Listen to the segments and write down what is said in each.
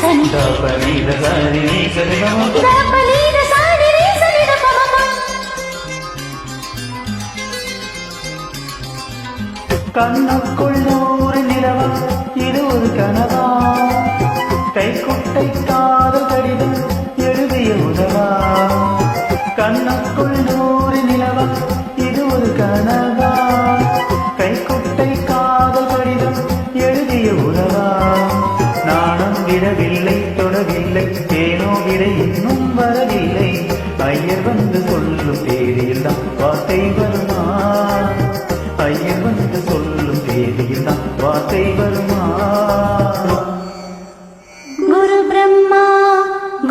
సని దపనీద సారి నీ సరి గమ దపనీద సాని నీ సని దపమమ கண்ணுக்குள் நூறு நிலவா இது ஒரு கனவா கைக்குட்டை காதல் கடிதம் எழுதிய உதவா கண்ணுக்குள் நூறு நிலவா இது ஒரு கனவா கைக்குட்டை காதல் கடிதம் எழுதிய உதவா நாணம் விடவில்லை தொடவில்லை தேனோ விட இன்னும் வரவில்லை ஐயர் வந்து சொல்லும் தேதியில் தான் வார்த்தை வருமா ஐயர் வந்து சொல்லும் தேதியில் தான் வார்த்தை வருமா குரு பிரம்மா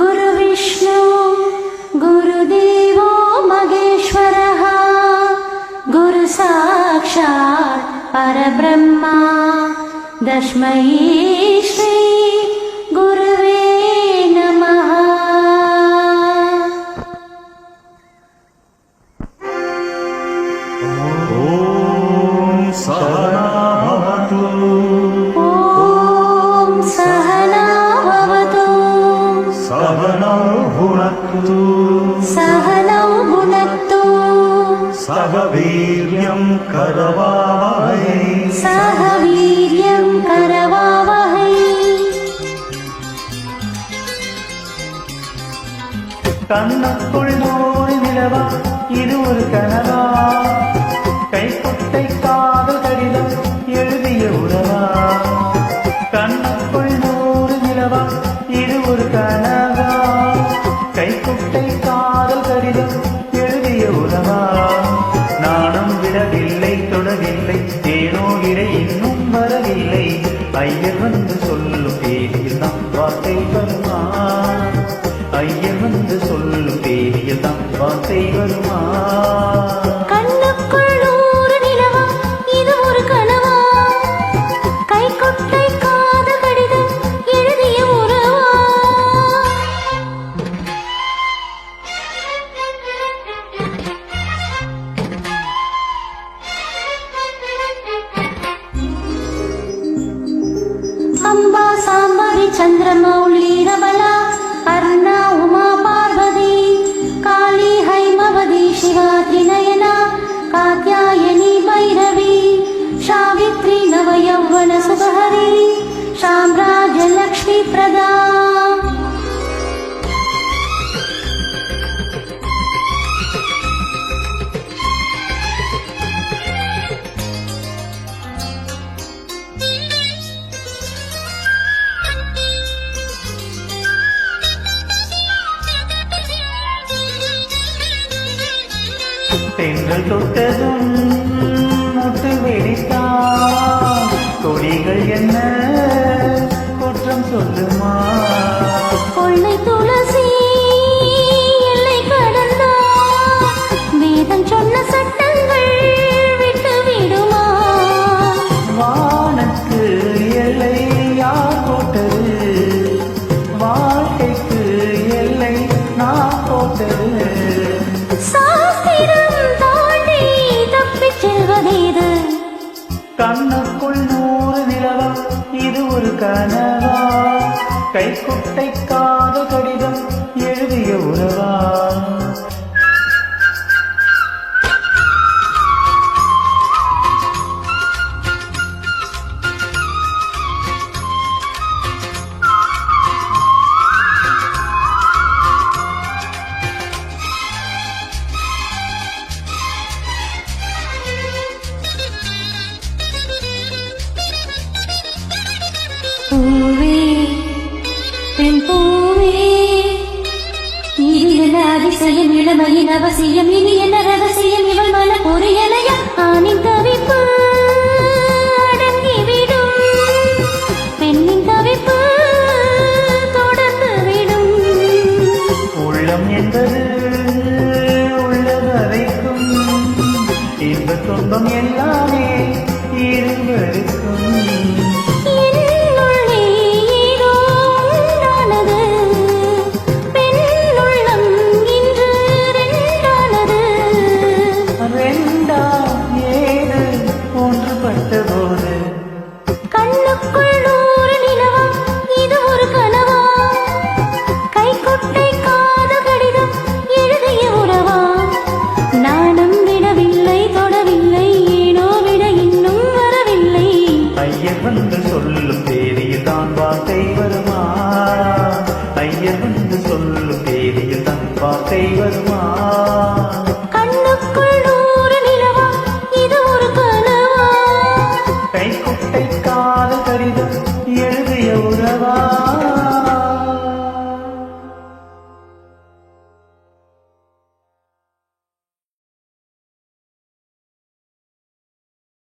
குரு விஷ்ணு குரு தேவோ மகேஸ்வரः குரு சாக்ஷாத் பரபிரம்மா தஸ்மை ஸ்ரீ குருவே நமः सहनावतु ॐ सहना भवतु सहनौ भुनक्तु सहनौ भुनक्तु सह वीर्यं करवावहै सह वीर्यं करवावहै கண்ணுக்குள் நூறு நிலவா இது ஒரு கனவா கைக்குட்டை காதல் கடிதம் எழுதிய உறவா கண்ணுக்குள் நூறு நிலவா இது ஒரு கனவா கைக்குட்டை காதல் கடிதம் எழுதிய உறவா நாணம் விடவில்லை தொடவில்லை தேனோ விட இன்னும் வரவில்லை ஐயர் வந்து சொல்லும் தேதியில் தான் வார்த்தை வருமா ஐயர் வந்து சொல்லும் தேதியில் தான் வார்த்தை வருமா கண்ணுக்குள் நூறு நிலவா இது ஒரு கனவா கைக்குட்டை காதல் கடிதம் எழுதிய உறவா அம்பா சாம்பவி சந்திரமௌலி ரமலா அருணா உமா பார்வதி காளி ஹைமவதி சிவா திரிநயனா காத்யாயனி பைரவி சாவித்ரி நவ யௌவன சுபஹரி சாம்ராஜ லக்ஷ்மி பிரதா தென்றல் தொட்டதும் முட்டு வெடித்தான் கொடிகள் என்ன குற்றம் சொல்லுமா கொள்ளை துளசி எல்லை கடந்தா வேதம் சொன்ன சட்டங்கள் விட்டு விடுமா வானுக்கு எல்லை யார் போட்டது வாழ்க்கைக்கு எல்லை நான் போட்டது சாஸ்திரம் தாண்டி தப்பிச் செல்வதேது கண்ணுக்குள் நூறு நிலவா இது ஒரு கனவா கைக்குட்டை காதல் கடிதம் எழுதிய உறவா பூவே பெண் பூவே இது என்ன அதிசயம் இளமையின் அவசியம் இனி என்ன ரகசியம் இவள் மன பொறியலையா ஆணின் தவிப்பு அடங்கிவிடும் பெண்ணின் தவிப்பு தொடர்ந்து விடும் உள்ளம் என்பது உள்ளவரைக்கும் இன்ப துன்பம் எல்லாமே இருவருக்கும் என்னுள்ளே ஏதோ உண்டானது பெண்ணுள்ளம் இன்று ரெண்டானது ரெண்டாம் ஏது ஒன்றுபட்ட போது கண்ணுக்குள் நூறு நிலவா இது ஒரு கனவா காதல் கடிதம்